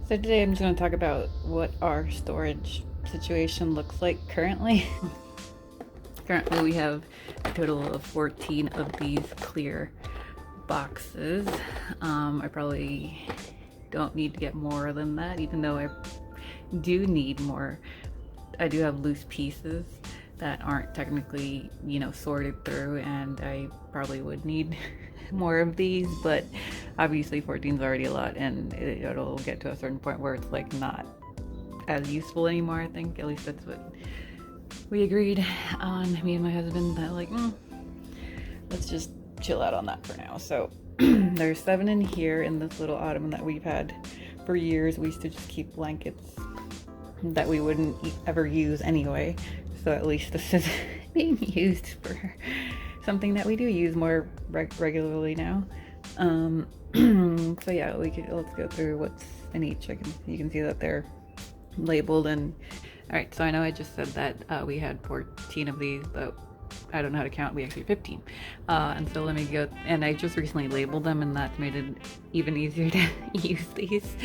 So today I'm just going to talk about what our storage situation looks like currently. Currently we have a total of 14 of these clear boxes. I probably don't need to get more than that, even though I do need more. I do have loose pieces that aren't technically, sorted through, and I probably would need more of these, but obviously 14 is already a lot, and it'll get to a certain point where it's like not as useful anymore. I think at least that's what we agreed on, me and my husband, that like let's just chill out on that for now. So there's 7 in here in this little ottoman that we've had for years. We used to just keep blankets that we wouldn't ever use anyway, so at least this is being used for something that we do use more regularly now. So yeah, let's go through what's in each. You can see that they're labeled. And all right, so I know I just said that we had 14 of these, but I don't know how to count. We actually have 15. And so let me go, and I just recently labeled them, and that's made it even easier to use these.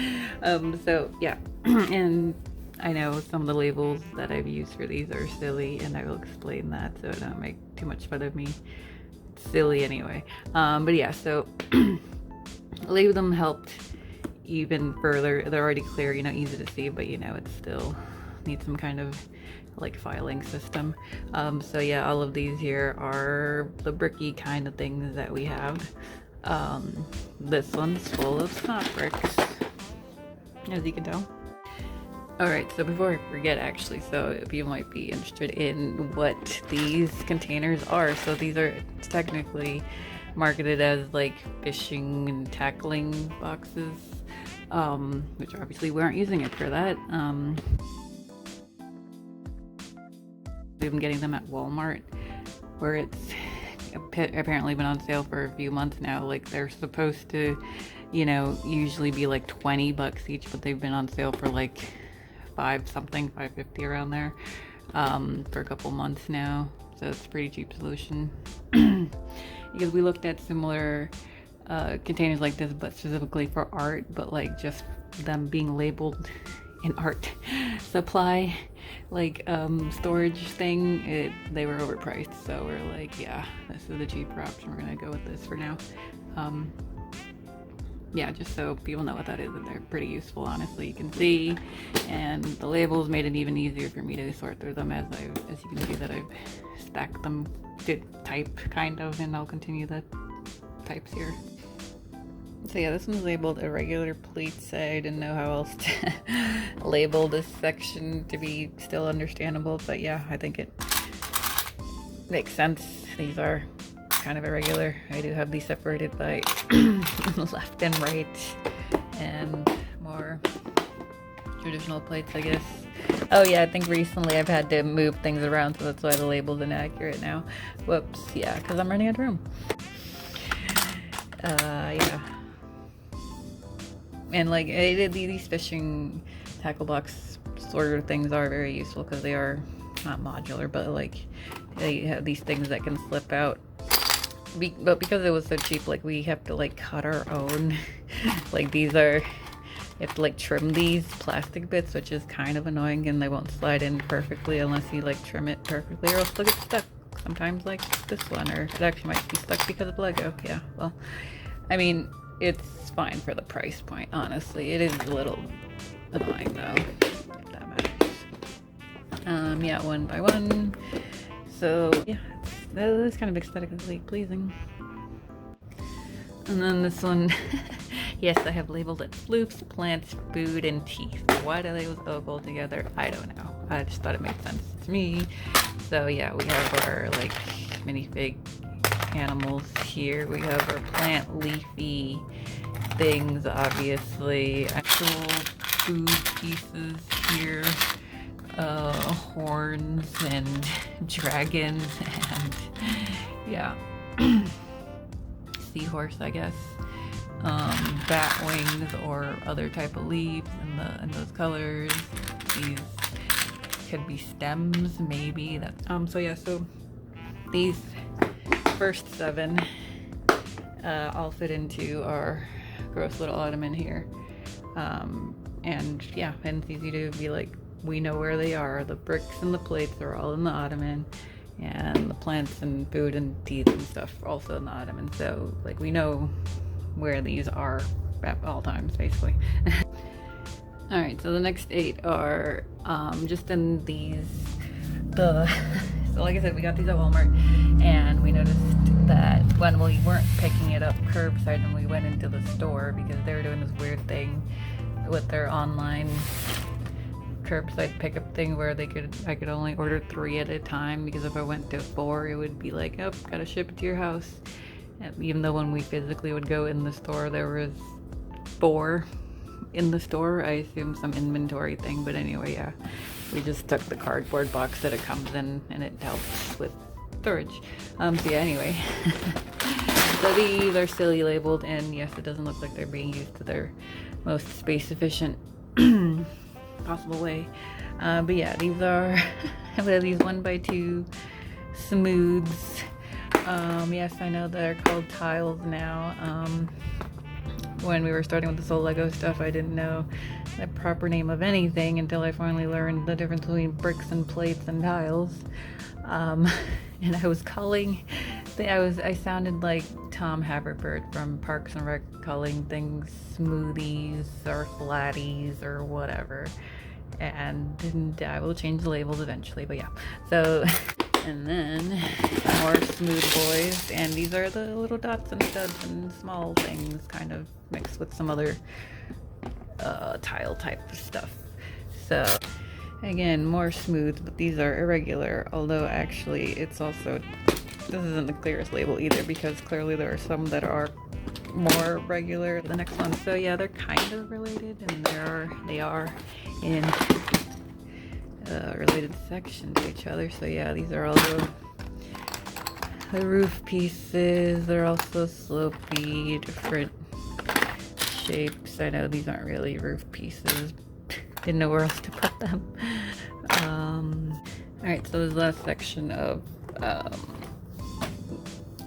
So yeah, and I know some of the labels that I've used for these are silly, and I will explain that so don't make too much fun of me. It's silly anyway. But yeah, so label them helped even further. They're already clear, easy to see, but it still needs some kind of like filing system. So yeah, all of these here are the bricky kind of things that we have. This one's full of snot bricks, as you can tell. Alright, so before I forget, actually, so if you might be interested in what these containers are, so these are technically marketed as like fishing and tackling boxes, which obviously we aren't using it for that. We've been getting them at Walmart, where it's apparently been on sale for a few months now. Like, they're supposed to, usually be like $20 each, but they've been on sale for like $5.50 around there, for a couple months now. So it's a pretty cheap solution. Because we looked at similar containers like this, but specifically for art, but like just them being labeled in art supply, like storage thing, they were overpriced. So we're like, yeah, this is the cheaper option. We're gonna go with this for now. Yeah, just so people know what that is, and they're pretty useful, honestly. You can see, and the labels made it even easier for me to sort through them, as you can see that I've stacked them, did type kind of, and I'll continue the types here. So yeah, this one's labeled irregular pleats. I didn't know how else to label this section to be still understandable, but yeah, I think it makes sense. These are kind of irregular. I do have these separated by left and right, and more traditional plates, I guess. Oh yeah, I think recently I've had to move things around, so that's why the label's inaccurate now. Whoops, yeah, because I'm running out of room. Yeah. And like, these fishing tackle box sort of things are very useful, because they are not modular, but like they have these things that can slip out. But because it was so cheap, like, we have to like cut our own. Like, these are, you have to like trim these plastic bits, which is kind of annoying, and they won't slide in perfectly unless you like trim it perfectly, or else they'll get stuck. Sometimes like this one, or it actually might be stuck because of Lego. Yeah, well, I mean, it's fine for the price point, honestly. It is a little annoying though, if that matters. Yeah, one by one. So yeah, that is kind of aesthetically pleasing. And then this one, yes, I have labeled it floofs, plants, food, and teeth. Why do they all go together? I don't know. I just thought it made sense to me. So yeah, we have our like minifig animals here. We have our plant leafy things, obviously. Actual food pieces here. Horns and dragons, and yeah, seahorse, I guess. Bat wings or other type of leaves in those colors. These could be stems, maybe. That's so yeah, so these first 7 all fit into our gross little ottoman here. And yeah, and it's easy to be like, we know where they are. The bricks and the plates are all in the ottoman, and the plants and food and teeth and stuff are also in the ottoman. So like we know where these are at all times, basically. All right, so the next 8 are just in these, so like I said, we got these at Walmart, and we noticed that when we weren't picking it up curbside and we went into the store, because they were doing this weird thing with their online curbside pickup thing where I could only order 3 at a time, because if I went to 4 it would be like, oh, gotta ship it to your house. And even though when we physically would go in the store there was 4 in the store, I assume some inventory thing, but anyway, yeah, we just took the cardboard box that it comes in, and it helps with storage. So yeah, anyway. So these are silly labeled, and yes, it doesn't look like they're being used to their most space efficient possible way. But yeah, these are these 1x2 smooths. Yes, I know they're called tiles now. When we were starting with this whole Lego stuff, I didn't know the proper name of anything until I finally learned the difference between bricks and plates and tiles. And I was calling, I sounded like Tom Haverford from Parks and Rec, calling things smoothies or flatties or whatever. And I will change the labels eventually, but yeah. So, and then more smooth boys, and these are the little dots and studs and small things kind of mixed with some other tile type of stuff. So again, more smooth, but these are irregular, although actually it's also, this isn't the clearest label either, because clearly there are some that are more regular than the next one. So yeah, they're kind of related, and they are in related section to each other. So yeah, these are all the roof pieces. They're also slopey, different shapes. I know these aren't really roof pieces. Didn't know where else to put them. Alright, so this last section of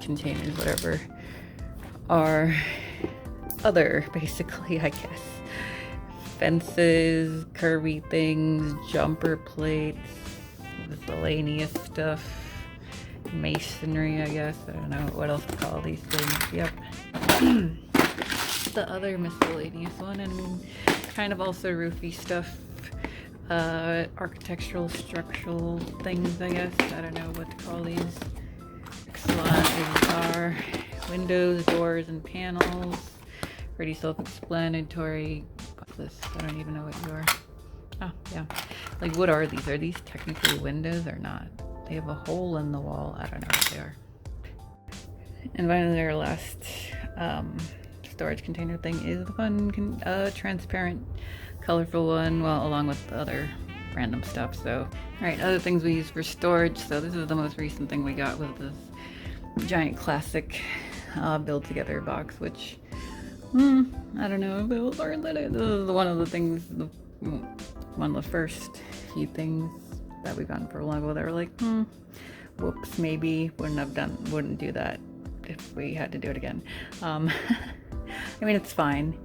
containers, whatever, are other, basically, I guess. Fences, curvy things, jumper plates, miscellaneous stuff, masonry, I guess. I don't know what else to call these things. Yep. The other miscellaneous one, and kind of also roofy stuff. Architectural, structural things, I guess. I don't know what to call these. These are windows, doors, and panels. Pretty self-explanatory. What's this? I don't even know what you are. Oh, yeah. Like, what are these? Are these technically windows or not? They have a hole in the wall. I don't know what they are. And finally, our last storage container thing is the fun, transparent, colorful one, well, along with the other random stuff. So, alright, other things we use for storage. So this is the most recent thing we got, with this giant classic build together box, which I don't know if it will learn that this is one of the things, one of the first few things that we've gotten for a while that were like, whoops, maybe wouldn't do that if we had to do it again. I mean, it's fine.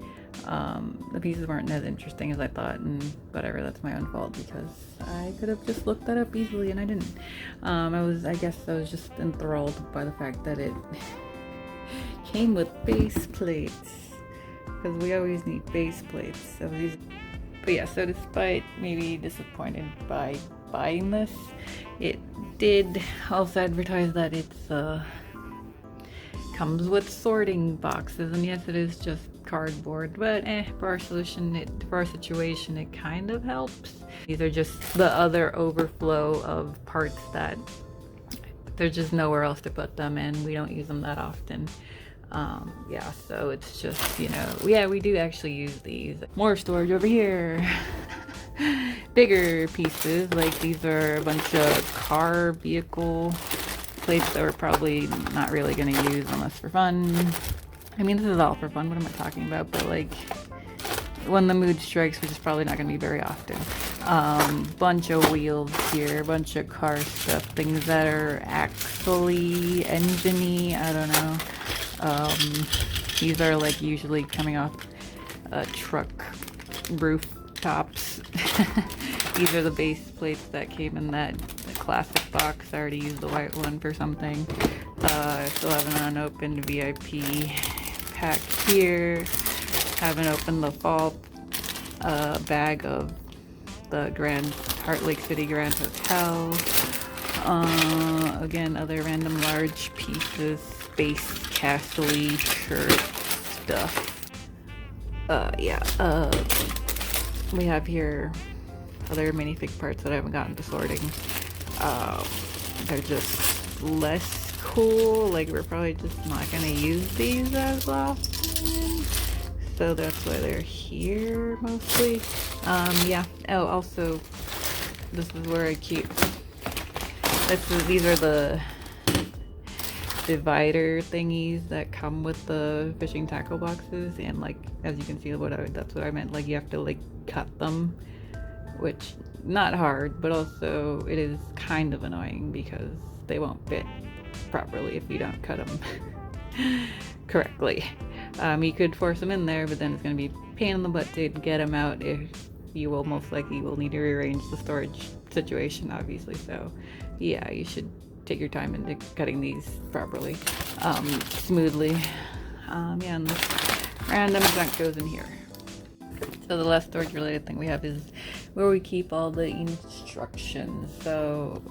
The pieces weren't as interesting as I thought, and whatever, that's my own fault, because I could have just looked that up easily and I didn't. I guess I was just enthralled by the fact that it came with base plates, because we always need base plates. But yeah, so despite maybe disappointed by buying this, it did also advertise that it's comes with sorting boxes, and yes, it is just cardboard, but for our situation, it kind of helps. These are just the other overflow of parts that there's just nowhere else to put them in. We don't use them that often. Yeah, so it's just, we do actually use these. More storage over here. Bigger pieces, like these are a bunch of car vehicle plates that we're probably not really going to use unless for fun. I mean, this is all for fun. What am I talking about? But like, when the mood strikes, which is probably not going to be very often. Bunch of wheels here, bunch of car stuff, things that are actually engine-y, I don't know. These are like usually coming off a truck roof tops. These are the base plates that came in the classic box. I already used the white one for something. I still have an unopened VIP pack here. Haven't opened the fall bag of the Heart Lake City Grand Hotel. Again, other random large pieces, space castle-y shirt stuff. We have here other minifig parts that I haven't gotten to sorting. They're just less cool. Like, we're probably just not gonna use these as often, so that's why they're here mostly. Oh, also, this is where I keep. These are the divider thingies that come with the fishing tackle boxes, and like, as you can see, that's what I meant. Like, you have to like cut them, which not hard, but also it is kind of annoying because they won't fit properly if you don't cut them correctly. You could force them in there, but then it's going to be a pain in the butt to get them out. If you will, most likely will need to rearrange the storage situation, obviously. So yeah, you should take your time into cutting these properly, smoothly. And this random junk goes in here. So the last storage related thing we have is where we keep all the instructions. So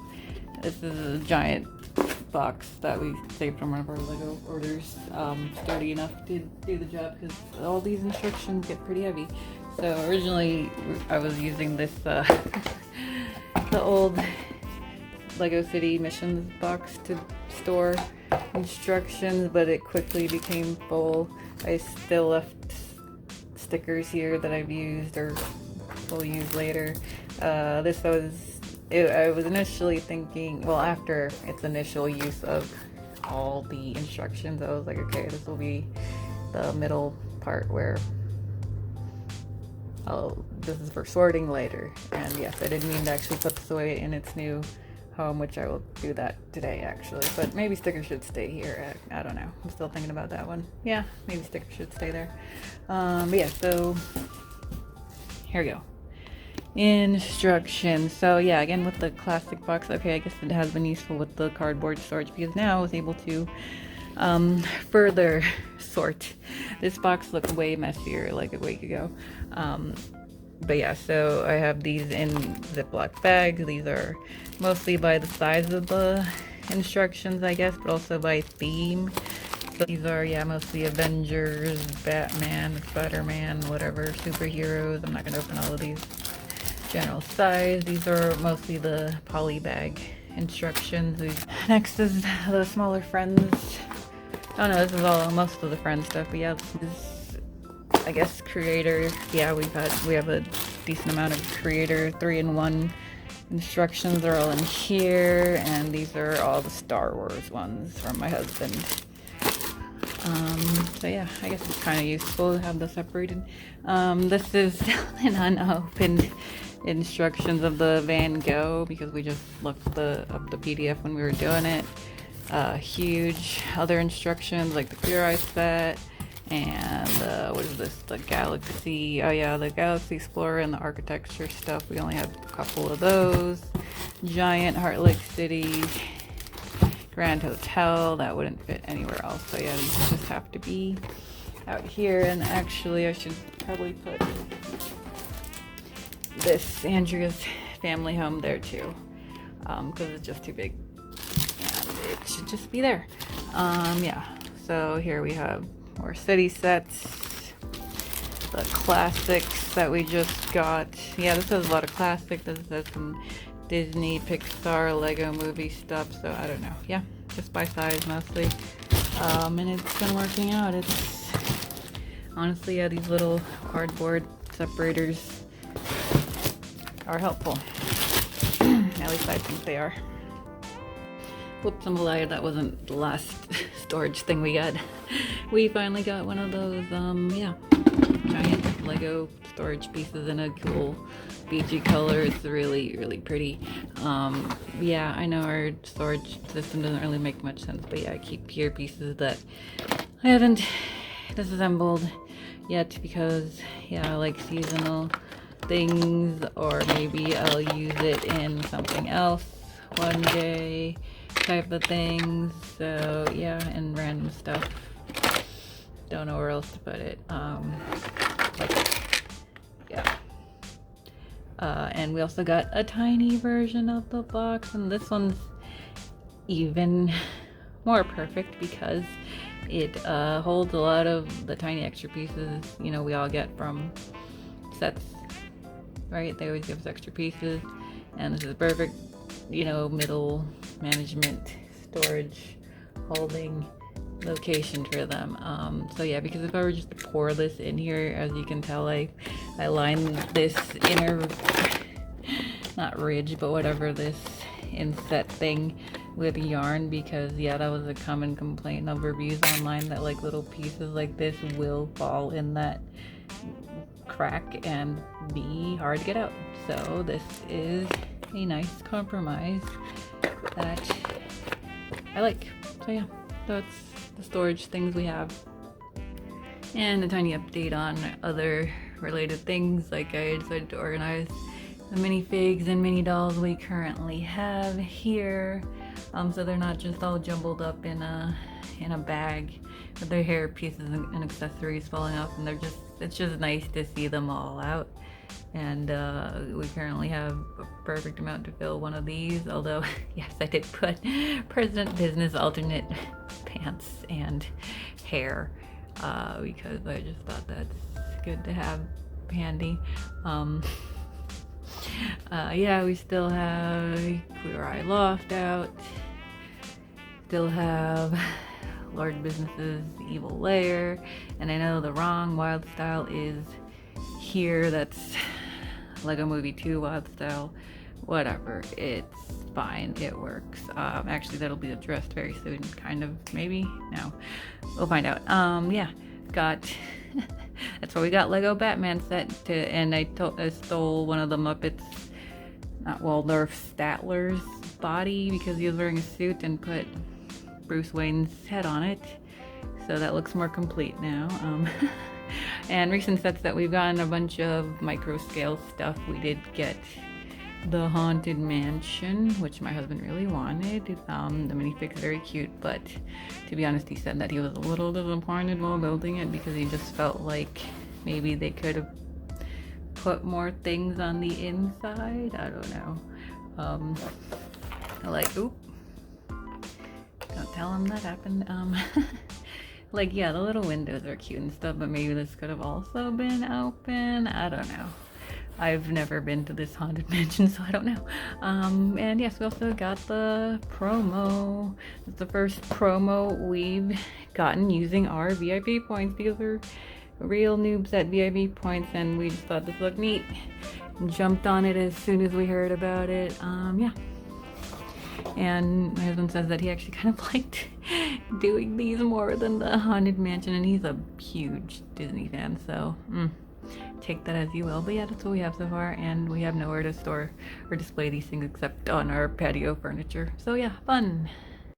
this is a giant box that we saved from one of our Lego orders. Sturdy enough to do the job because all these instructions get pretty heavy. So originally I was using this, the old Lego City missions box to store instructions, but it quickly became full. I still left stickers here that I've used or will use later. I was initially thinking, well, after its initial use of all the instructions, I was like, okay, this will be the middle part where this is for sorting later. And yes, I didn't mean to actually put this away in its new home, which I will do that today actually, but maybe stickers should stay here. I don't know, I'm still thinking about that one. Yeah, maybe stickers should stay there. But yeah, so here we go. Instructions. So yeah, again with the classic box, okay, I guess it has been useful with the cardboard storage because now I was able to further sort. This box looked way messier like a week ago. But yeah, so I have these in Ziploc bags. These are mostly by the size of the instructions, I guess, but also by theme. So these are, yeah, mostly Avengers, Batman, Spider-Man, whatever, superheroes. I'm not going to open all of these. General size. These are mostly the poly bag instructions. Next is the smaller Friends. Oh no, this is most of the Friends stuff, but yeah, this is, I guess, creator. Yeah, we have a decent amount of creator 3-in-1 instructions. Are all in here, and these are all the Star Wars ones from my husband. So yeah, I guess it's kind of useful to have this separated. This is an unopened instructions of the Van Gogh because we just looked up the PDF when we were doing it. Huge other instructions like the Clear Eye set and what is this? The Galaxy. Oh yeah, the Galaxy Explorer and the architecture stuff. We only have a couple of those. Giant Heart Lake City Grand Hotel. That wouldn't fit anywhere else. So yeah, these just have to be out here. And actually, I should probably put this Andrea's family home there too, because it's just too big and it should just be there. Yeah, so here we have more city sets, the classics that we just got. Yeah, this has a lot of classic. This has some Disney, Pixar, Lego movie stuff, so I don't know. Yeah, just by size mostly. And it's been working out. It's honestly, yeah, these little cardboard separators are helpful. At least I think they are. Whoops, I'm a liar. That wasn't the last storage thing we got. We finally got one of those, yeah, giant Lego storage pieces in a cool beachy color. It's really, really pretty. Yeah, I know our storage system doesn't really make much sense, but yeah, I keep here pieces that I haven't disassembled yet because, yeah, I like seasonal things, or maybe I'll use it in something else one day type of things. So yeah, and random stuff. Don't know where else to put it. Yeah. And we also got a tiny version of the box, and this one's even more perfect because it holds a lot of the tiny extra pieces, you know, we all get from sets, right? They always give us extra pieces, and this is a perfect, you know, middle management storage holding location for them. So yeah, because if I were just to pour this in here, as you can tell, I lined this inner, not ridge, but whatever, this inset thing with yarn, because yeah, that was a common complaint of reviews online, that like little pieces like this will fall in that crack and be hard to get out. So this is a nice compromise that I like. So yeah, that's the storage things we have. And a tiny update on other related things, like I decided to organize the minifigs and mini dolls we currently have here, so they're not just all jumbled up in a bag with their hair pieces and accessories falling off, and it's just nice to see them all out. And we currently have a perfect amount to fill one of these, although yes, I did put President Business alternate pants and hair because I just thought that's good to have handy. Yeah, we still have Queer Eye Loft out, still have Lord Business's Evil Lair, and I know the wrong Wild Style is here. That's Lego Movie 2 Wild Style. Whatever, it's fine, it works. Actually, that'll be addressed very soon, kind of, maybe? No, we'll find out. Yeah, got that's why we got Lego Batman set to, and I stole one of the Muppets, not Waldorf Statler's body, because he was wearing a suit, and put Bruce Wayne's head on it, so that looks more complete now. And recent sets that we've gotten a bunch of micro scale stuff. We did get the Haunted Mansion, which my husband really wanted. The minifig's very cute, but to be honest, he said that he was a little disappointed while building it because he just felt like maybe they could have put more things on the inside. I don't know. Like, oop, don't tell him that happened. Like, yeah, the little windows are cute and stuff, but maybe this could have also been open. I don't know. I've never been to this Haunted Mansion, so I don't know. And yes, we also got the promo. It's the first promo we've gotten using our VIP points. These are real noobs at VIP points, and we just thought this looked neat. Jumped on it as soon as we heard about it. Yeah. And my husband says that he actually kind of liked doing these more than the Haunted Mansion, and he's a huge Disney fan, so take that as you will. But yeah, that's what we have so far, and we have nowhere to store or display these things except on our patio furniture. So yeah, fun.